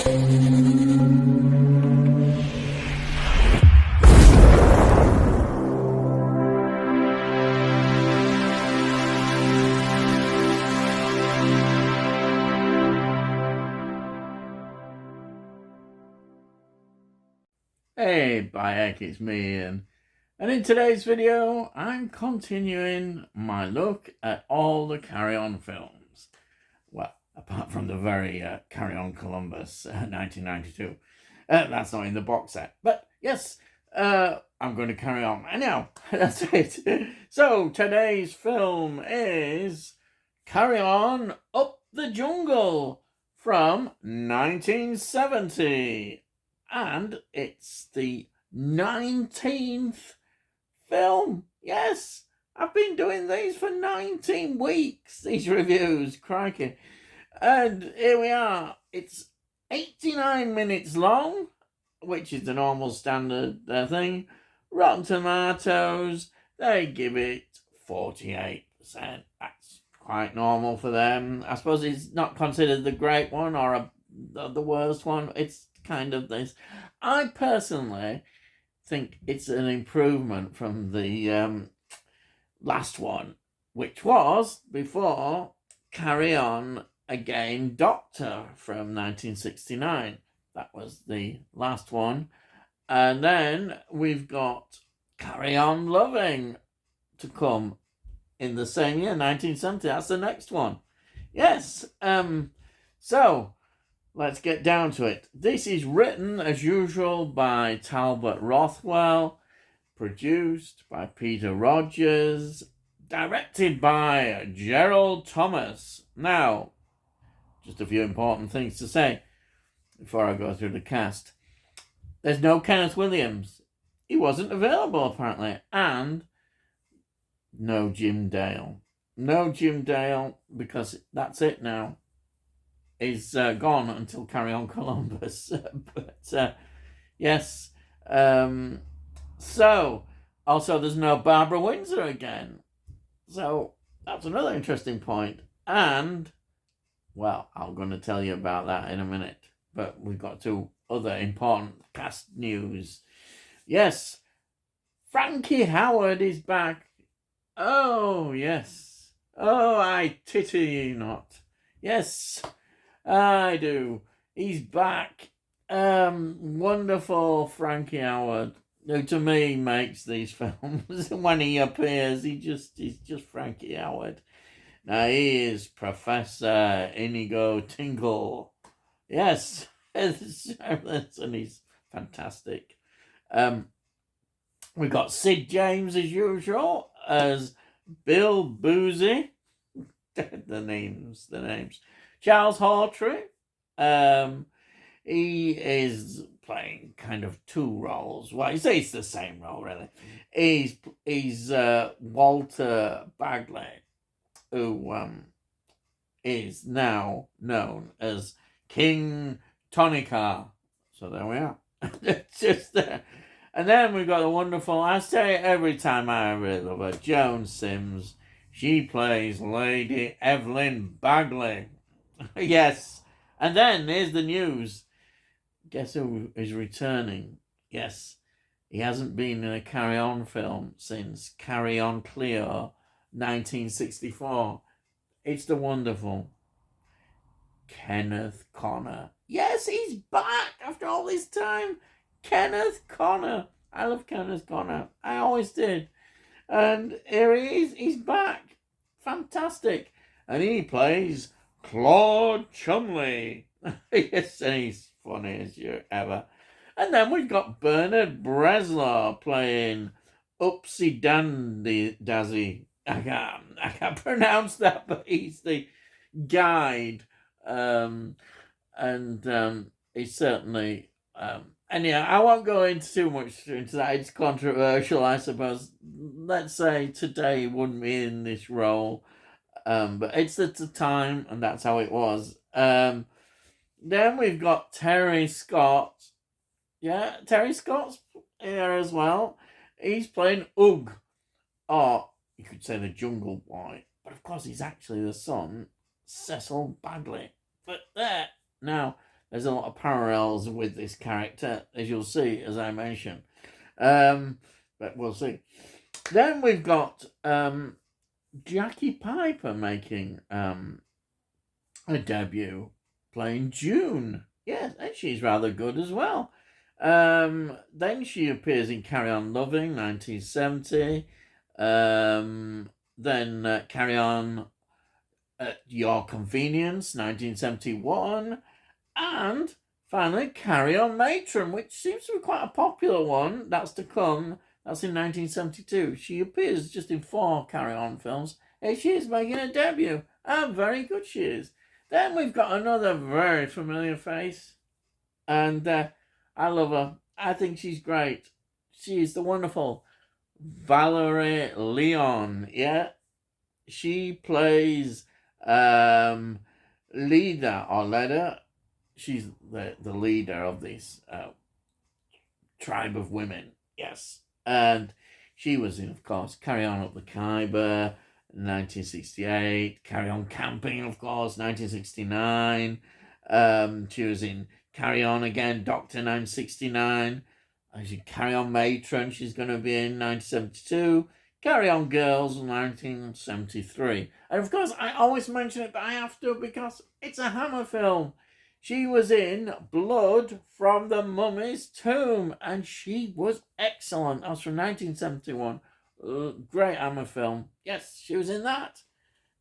Hey Bayek, it's me Ian, and in today's video I'm continuing my look at all the Carry On films. Well, apart from the very Carry On Columbus 1992. That's not in the box set, but yes, I'm going to carry on. Anyhow, that's it. So today's film is Carry On Up the Jungle from 1970. And it's the 19th film. Yes, I've been doing these for 19 weeks, these reviews, crikey. And here we are. It's 89 minutes long, which is the normal standard thing. Rotten Tomatoes, they give it 48%. That's quite normal for them. I suppose it's not considered the great one or the worst one. It's kind of this. I personally think it's an improvement from the last one, which was before Carry On Again Doctor from 1969. That was the last one. And then we've got Carry On Loving to come in the same year, 1970. That's the next one. Yes. So let's get down to it. This is written, as usual, by Talbot Rothwell, produced by Peter Rogers, directed by Gerald Thomas. Now, just a few important things to say before I go through the cast. There's no Kenneth Williams. He wasn't available, apparently. And no Jim Dale. No Jim Dale, because that's it now. Is gone until Carry On Columbus. But yes. So, also there's no Barbara Windsor again. So, that's another interesting point. And, well, I'm going to tell you about that in a minute. But we've got two other important cast news. Yes, Frankie Howerd is back. Oh, yes. Oh, I titty you not. Yes, I do. He's back. Wonderful Frankie Howerd, who to me makes these films. When he appears, he's just Frankie Howerd. Now he is Professor Inigo Tingle. Yes, and he's fantastic. We've got Sid James as usual as Bill Boozy. the names. Charles Hawtrey. He is playing kind of two roles. Well, you say it's the same role, really. He's Walter Bagley, who is now known as King Tonica. So there we are. Just there. And then we've got the wonderful, I say it every time, I really love her, Joan Sims. She plays Lady Evelyn Bagley. Yes. And then here's the news. Guess who is returning? Yes. He hasn't been in a Carry On film since Carry On Cleo, 1964. It's the wonderful Kenneth Connor. Yes, he's back after all this time. Kenneth Connor. I love Kenneth Connor. I always did. And here he is. He's back. Fantastic. And he plays Claude Chumley. Yes, and he's funny as you ever. And then we've got Bernard Bresslaw playing Upsy Dazzy. I can't pronounce that, but he's the guide. He's certainly... Anyhow, I won't go into too much into that. It's controversial, I suppose. Let's say today he wouldn't be in this role. But it's at the time, and that's how it was. Then we've got Terry Scott. Yeah, Terry Scott's here as well. He's playing Ugg. Or you could say the Jungle Boy. But of course, he's actually the son, Cecil Bagley. But there. Now, there's a lot of parallels with this character, as you'll see, as I mentioned. But we'll see. Then we've got Jackie Piper making a debut, playing June. Yes, and she's rather good as well. Then she appears in Carry On Loving, 1970. Then Carry On at Your Convenience, 1971. And finally, Carry On Matron, which seems to be quite a popular one. That's to come. That's in 1972. She appears just in 4 Carry On films. And she is making a debut. And very good she is. Then we've got another very familiar face. And I love her. I think she's great. She is the wonderful Valerie Leon. Yeah. She plays Leda. She's the leader of this tribe of women. Yes. And she was in, of course, Carry On Up the Khyber, 1968. Carry On Camping, of course, 1969. She was in Carry On Again, Doctor, 1969. She Carry On Matron, she's going to be in 1972. Carry On Girls, 1973. And of course, I always mention it, but I have to because it's a Hammer film. She was in Blood from the Mummy's Tomb, and she was excellent. That was from 1971. Great Hammer film. Yes, she was in that.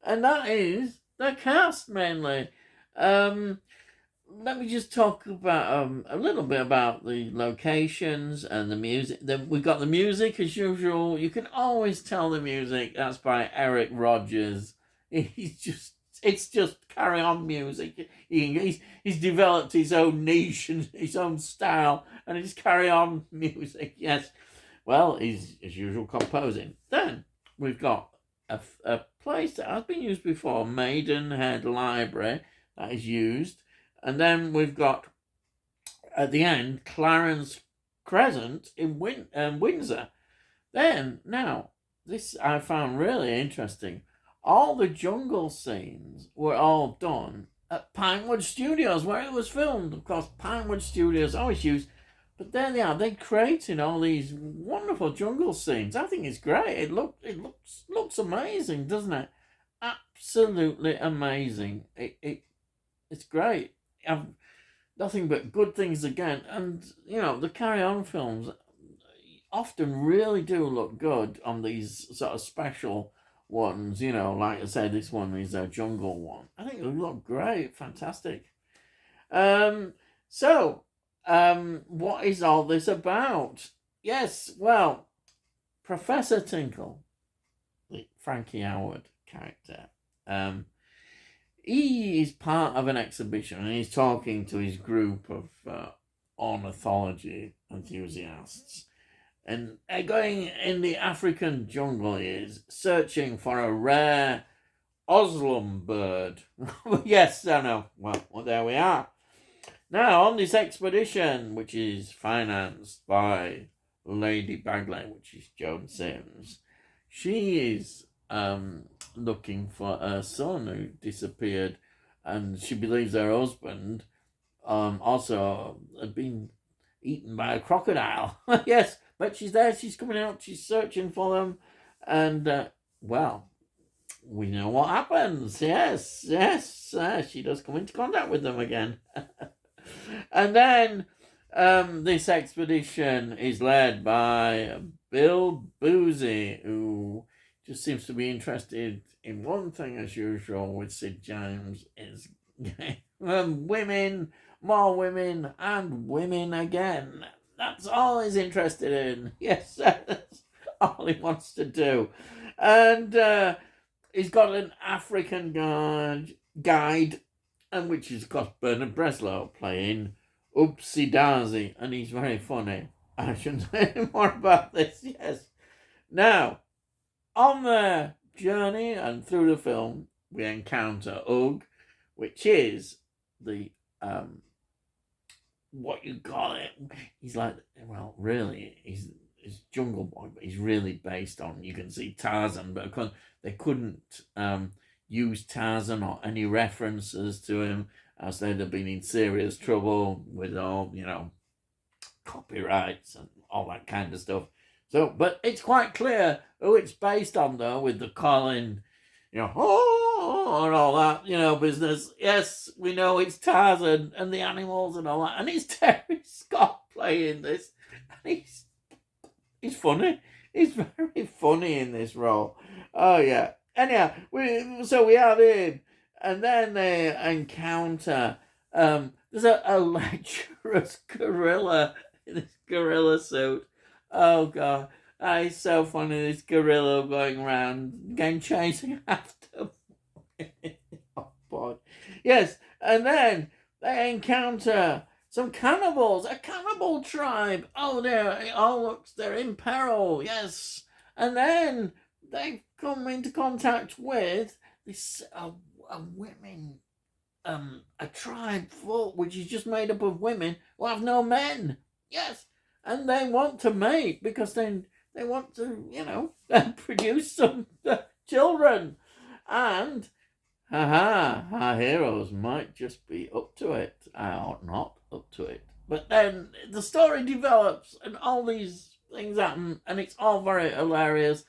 And that is the cast, mainly. Let me just talk about a little bit about the locations and the music. We've got the music, as usual. You can always tell the music. That's by Eric Rodgers. It's just Carry On music. He's developed his own niche and his own style, and it's Carry On music. Yes, well, he's as usual composing. Then we've got a place that has been used before, Maidenhead Library, that is used, and then we've got at the end Clarence Crescent in Windsor. Then now this I found really interesting. All the jungle scenes were all done at Pinewood Studios, where it was filmed. Of course, Pinewood Studios always used, but there they are. They created all these wonderful jungle scenes. I think it's great. It looks amazing, doesn't it? Absolutely amazing. It's great. I've nothing but good things again. And the Carry On films often really do look good on these sort of special ones, like I said, this one is a jungle one. I think it would look great, fantastic. So, what is all this about? Yes, well, Professor Tinkle, the Frankie Howerd character, he is part of an exhibition and he's talking to his group of ornithology enthusiasts. And going in the African jungle, he is searching for a rare Oslam bird. Yes, I know. Well, there we are. Now, on this expedition, which is financed by Lady Bagley, which is Joan Sims, she is looking for her son who disappeared, and she believes her husband also had been eaten by a crocodile. Yes, but she's there, she's coming out, she's searching for them, and, well, we know what happens. Yes, she does come into contact with them again. And then this expedition is led by Bill Boozy, who just seems to be interested in one thing as usual with Sid James, is women, more women, and women again. That's all he's interested in. Yes, that's all he wants to do. And he's got an African guide, and which is, of course, Bernard Breslow playing Oopsie Daisy, and he's very funny. I shouldn't say any more about this, yes. Now, on the journey and through the film, we encounter Ugg, which is the what you call it. He's like, well, really, he's Jungle Boy, but he's really based on, you can see Tarzan, but of course they couldn't use Tarzan or any references to him as they'd have been in serious trouble with all, copyrights and all that kind of stuff. So, but it's quite clear who it's based on, though, with the Colin, oh, and all that, business. Yes, we know it's Tarzan and the animals and all that, and it's Terry Scott playing this, and he's funny. He's very funny in this role. Oh yeah. Anyhow, we have him, and then they encounter. There's a lecherous gorilla in this gorilla suit. Oh god, it's so funny. This gorilla going around, chasing after. Oh boy. Yes, and then they encounter some cannibals, a cannibal tribe. Oh, they're in peril, yes. And then they come into contact with this a women, a tribe which is just made up of women who have no men. Yes, and they want to mate because then they want to, produce some children. And our heroes might just be up to it, or not up to it. But then the story develops, and all these things happen, and it's all very hilarious,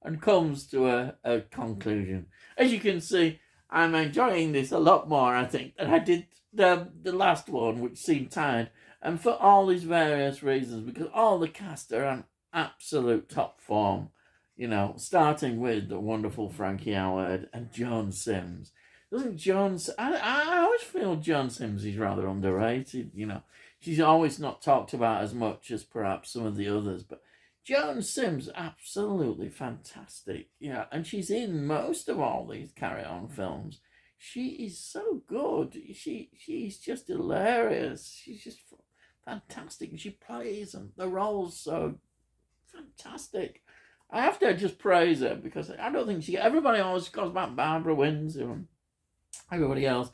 and comes to a conclusion. As you can see, I'm enjoying this a lot more, I think, than I did the last one, which seemed tired, and for all these various reasons, because all the cast are on absolute top form. Starting with the wonderful Frankie Howerd and Joan Sims. I always feel Joan Sims is rather underrated, She's always not talked about as much as perhaps some of the others, but Joan Sims, absolutely fantastic. Yeah, and she's in most of all these Carry On films. She is so good. She's just hilarious. She's just fantastic. And she plays them. The roles so fantastic. I have to just praise her because I don't think everybody always goes about Barbara Windsor and everybody else,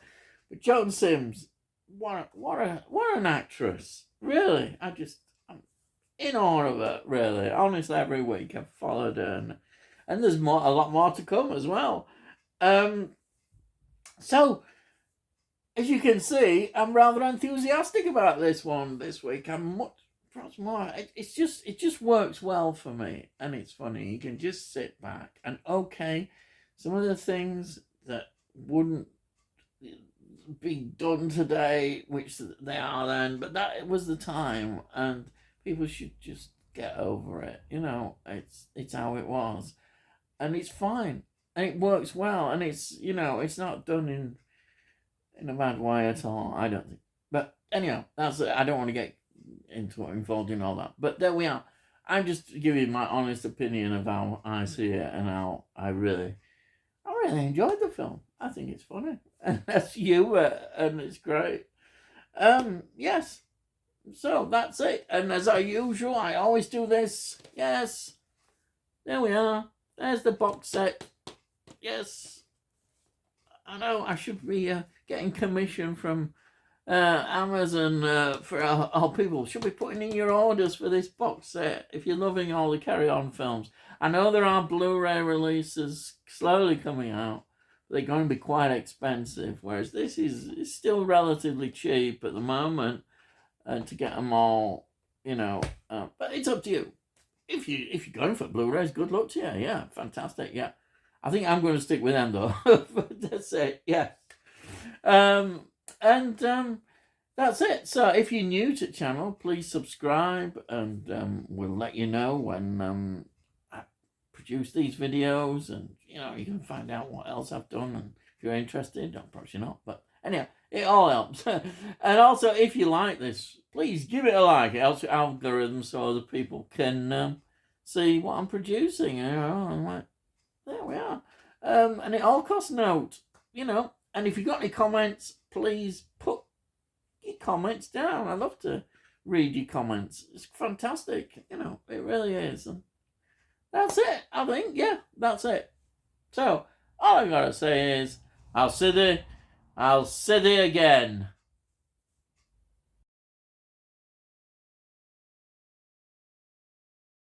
but Joan Sims, what an actress! Really, I'm in awe of her. Really, honestly, every week I've followed her, and there's a lot more to come as well. So as you can see, I'm rather enthusiastic about this one this week. Perhaps more. It just works well for me, and it's funny. You can just sit back and some of the things that wouldn't be done today, which they are then, but that was the time, and people should just get over it. It's how it was, and it's fine, and it works well, and it's not done in a bad way at all. I don't think. But anyhow, that's it. I don't want to get involved in all that, but there we are. I'm just giving my honest opinion of how I see it and how I really enjoyed the film. I think it's funny, and that's and it's great. Yes. So that's it. And as usual, I always do this. Yes. There we are. There's the box set. Yes. I know I should be getting commission from Amazon for our people. Should be putting in your orders for this box set if you're loving all the Carry On films. I know there are Blu-ray releases slowly coming out. They're going to be quite expensive, whereas this is still relatively cheap at the moment to get them all, but it's up to you. If you're going for Blu-rays, good luck to you. Yeah, fantastic. Yeah, I think I'm going to stick with them though. But that's it. Yeah. That's it. So if you're new to the channel, please subscribe, and we'll let you know when I produce these videos, and you can find out what else I've done, and if you're interested, I'm probably not, but anyhow, it all helps. And also, if you like this, please give it a like. It helps the algorithm so other people can see what I'm producing. I'm like, there we are. And it all costs note, and if you've got any comments, please put your comments down. I love to read your comments. It's fantastic, it really is. And that's it, I think. Yeah, that's it. So all I gotta say is, I'll see thee again.